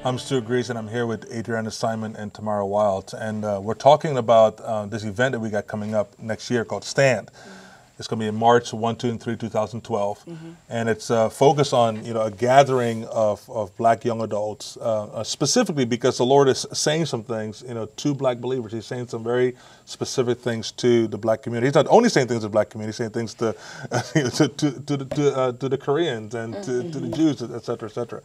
I'm Stu Grease, and I'm here with Adriana Simon and Tamara Wild. And we're talking about this event that we got coming up next year called Stand. It's going to be in March 1, 2, and 3, 2012. And it's focused on, a gathering of black young adults, specifically because the Lord is saying some things, to black believers. He's saying some very specific things to the black community. He's not only saying things to the black community, he's saying things to the Koreans and to the Jews, et cetera, et cetera.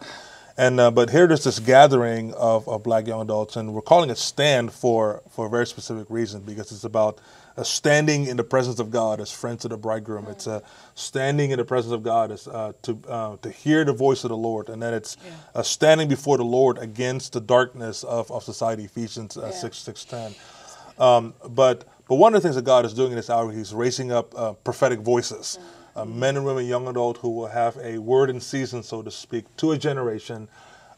And but here there's this gathering of black young adults, and we're calling it Stand for a very specific reason, because it's about standing in the presence of God as friends of the bridegroom. It's standing in the presence of God as to hear the voice of the Lord, and then it's standing before the Lord against the darkness of society. Ephesians 6:10. But one of the things that God is doing in this hour, He's raising up prophetic voices. Men and women, young adult, who will have a word in season, so to speak, to a generation,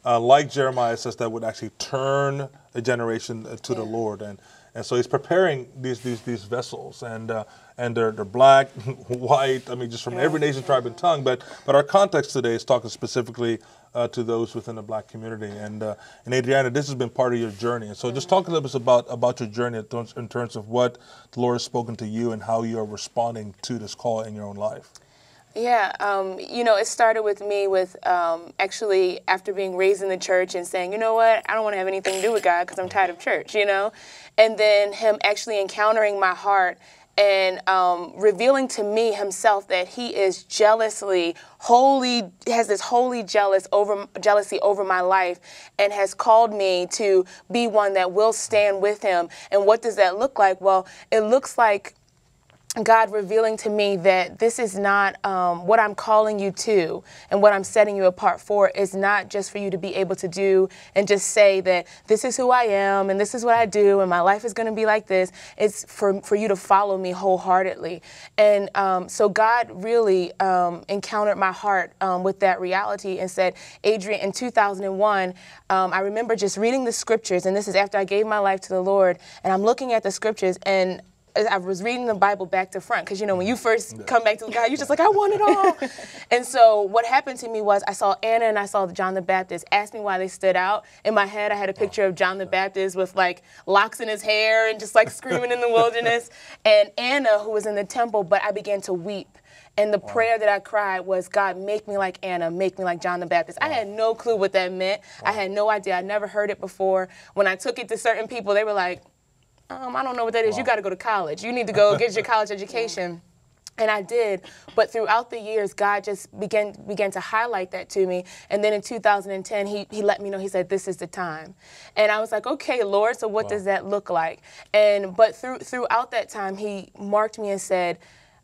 like Jeremiah says, that would actually turn a generation to the Lord. And so He's preparing these vessels, and they're black, white, just from every nation, tribe, and tongue. But our context today is talking specifically to those within the black community. And Adriana, this has been part of your journey. And so just talk a little bit about your journey in terms of what the Lord has spoken to you and how you are responding to this call in your own life. Yeah, it started with me with actually after being raised in the church and saying, you know what, I don't want to have anything to do with God because I'm tired of church, And then Him actually encountering my heart and revealing to me Himself that He is jealously, has this holy jealousy over my life, and has called me to be one that will stand with Him. And what does that look like? Well, it looks like God revealing to me that this is not what I'm calling you to, and what I'm setting you apart for is not just for you to be able to do and just say that this is who I am and this is what I do and my life is going to be like this. It's for you to follow me wholeheartedly. And so God really encountered my heart with that reality and said, Adrian, in 2001, I remember just reading the scriptures, and this is after I gave my life to the Lord, and I'm looking at the scriptures, and I was reading the Bible back to front, because, when you first come back to God, you're just like, I want it all. And so what happened to me was I saw Anna and I saw John the Baptist. Asked me why they stood out. In my head, I had a picture of John the Baptist with locks in his hair and just screaming in the wilderness. And Anna, who was in the temple, but I began to weep. And the prayer that I cried was, God, make me like Anna, make me like John the Baptist. I had no clue what that meant. I had no idea. I never heard it before. When I took it to certain people, they were like, I don't know what that is. You got to go to college. You need to go get your college education. And I did. But throughout the years, God just began to highlight that to me. And then in 2010, he let me know. He said, this is the time. And I was like, okay, Lord, so what does that look like? But throughout that time, He marked me and said,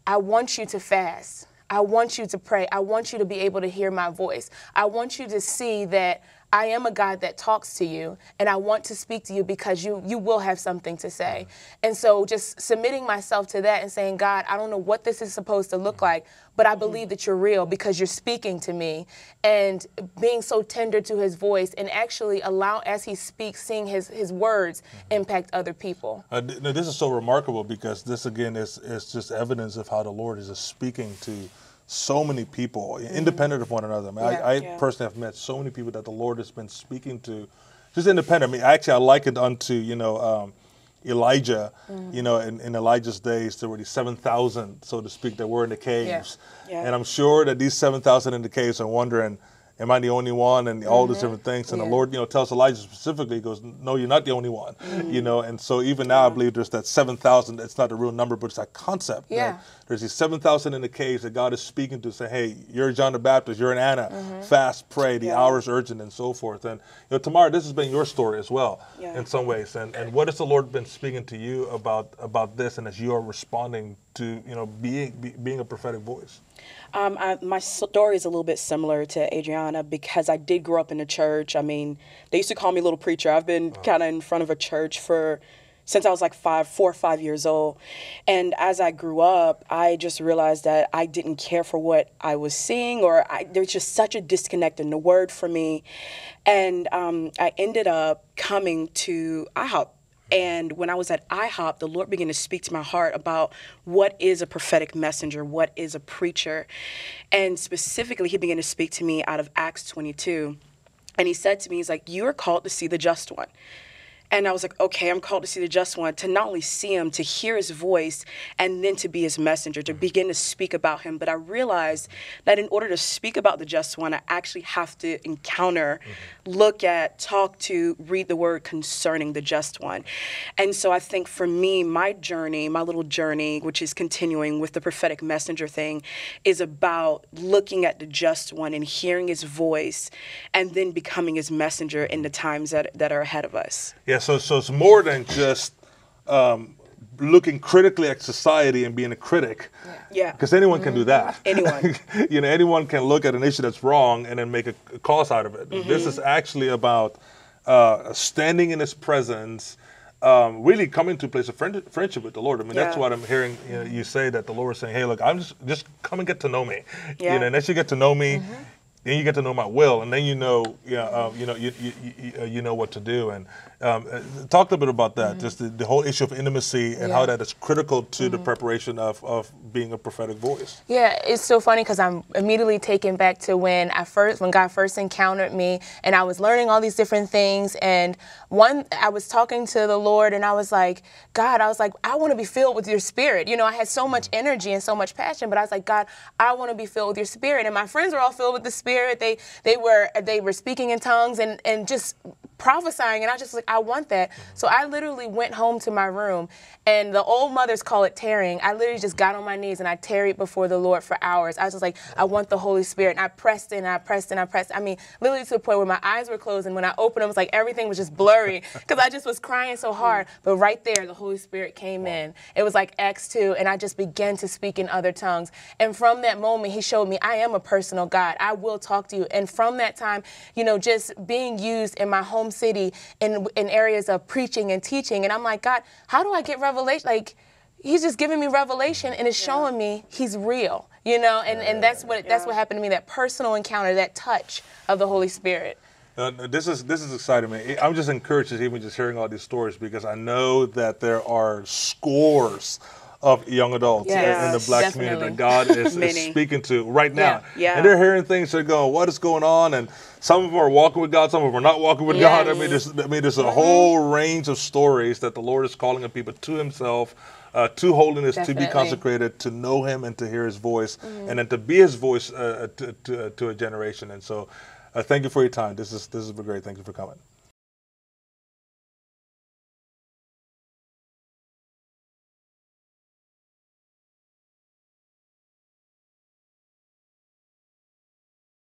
I want you to fast. I want you to pray. I want you to be able to hear my voice. I want you to see that I am a God that talks to you, and I want to speak to you because you will have something to say. And so just submitting myself to that and saying, God, I don't know what this is supposed to look like, but I believe that you're real because you're speaking to me, and being so tender to His voice, and actually as He speaks, seeing His words impact other people. This is so remarkable, because this, again, is just evidence of how the Lord is just speaking to so many people, independent of one another. I personally have met so many people that the Lord has been speaking to, just independent. I liken it unto, Elijah, in Elijah's days, there were these 7,000, so to speak, that were in the caves. And I'm sure that these 7,000 in the caves are wondering, am I the only one? And all these different things. And the Lord, tells Elijah specifically, he goes, no, you're not the only one. And so even now, I believe there's that 7,000. It's not a real number, but it's that concept. That there's these 7,000 in the caves that God is speaking to, say, hey, you're John the Baptist, you're an Anna, fast, pray, the hour is urgent, and so forth. And Tamara, this has been your story as well, in some ways. And what has the Lord been speaking to you about this, and as you are responding to, being a prophetic voice? My story is a little bit similar to Adriana, because I did grow up in the church. They used to call me Little Preacher. I've been kind of in front of a church since I was 4 or 5 years old. And as I grew up, I just realized that I didn't care for what I was seeing, or there was just such a disconnect in the Word for me. And I ended up coming to IHOP. And when I was at IHOP, the Lord began to speak to my heart about what is a prophetic messenger, what is a preacher. And specifically, He began to speak to me out of Acts 22. And he said to me, he's like, you are called to see the just one. And I was like, okay, I'm called to see the just one, to not only see him, to hear his voice, and then to be his messenger, to begin to speak about him. But I realized that in order to speak about the just one, I actually have to encounter, look at, talk to, read the word concerning the just one. And so I think for me, my journey, my little journey, which is continuing with the prophetic messenger thing, is about looking at the just one and hearing his voice, and then becoming his messenger in the times that are ahead of us. Yeah, so it's more than just looking critically at society and being a critic. Yeah. Because anyone can do that. Anyone. You know, anyone can look at an issue that's wrong and then make a cause out of it. This is actually about standing in his presence, really coming to a place of friendship with the Lord. I mean, that's what I'm hearing you say, that the Lord is saying, hey, look, I'm just come and get to know me. Yeah. You know, and as you get to know me, then you get to know my will, and then you know what to do. And talk a little bit about that, just the whole issue of intimacy and how that is critical to the preparation of being a prophetic voice. Yeah, it's so funny because I'm immediately taken back to when God first encountered me, and I was learning all these different things. And I was talking to the Lord, and I was like, God, I want to be filled with your Spirit. You know, I had so much energy and so much passion, but I was like, God, I want to be filled with your Spirit. And my friends were all filled with the Spirit. They were speaking in tongues and just prophesying, and I just like, I want that. So I literally went home to my room, and the old mothers call it tarrying. I literally just got on my knees and I tarried before the Lord for hours. I was just like, I want the Holy Spirit. And I pressed in, I pressed in, I pressed. I mean, literally to the point where my eyes were closed, and when I opened them, it was like everything was just blurry because I just was crying so hard. But right there, the Holy Spirit came in. It was like Acts 2, and I just began to speak in other tongues. And from that moment, he showed me I am a personal God. I will talk to you. And from that time, you know, just being used in my home city in areas of preaching and teaching. And I'm like, God, how do I get revelation? Like, he's just giving me revelation, and it's showing me he's real, you know, and that's what happened to me, that personal encounter, that touch of the Holy Spirit. This is exciting, man. I'm just encouraged even just hearing all these stories, because I know that there are scores of young adults in the Black community that God is speaking to right now. Yeah. And they're hearing things, they're going, what is going on? And some of them are walking with God, some of them are not walking with God. I mean, there's a whole range of stories that the Lord is calling on people to himself, to holiness, to be consecrated, to know him and to hear his voice, and then to be his voice to a generation. And so thank you for your time. This has been great. Thank you for coming.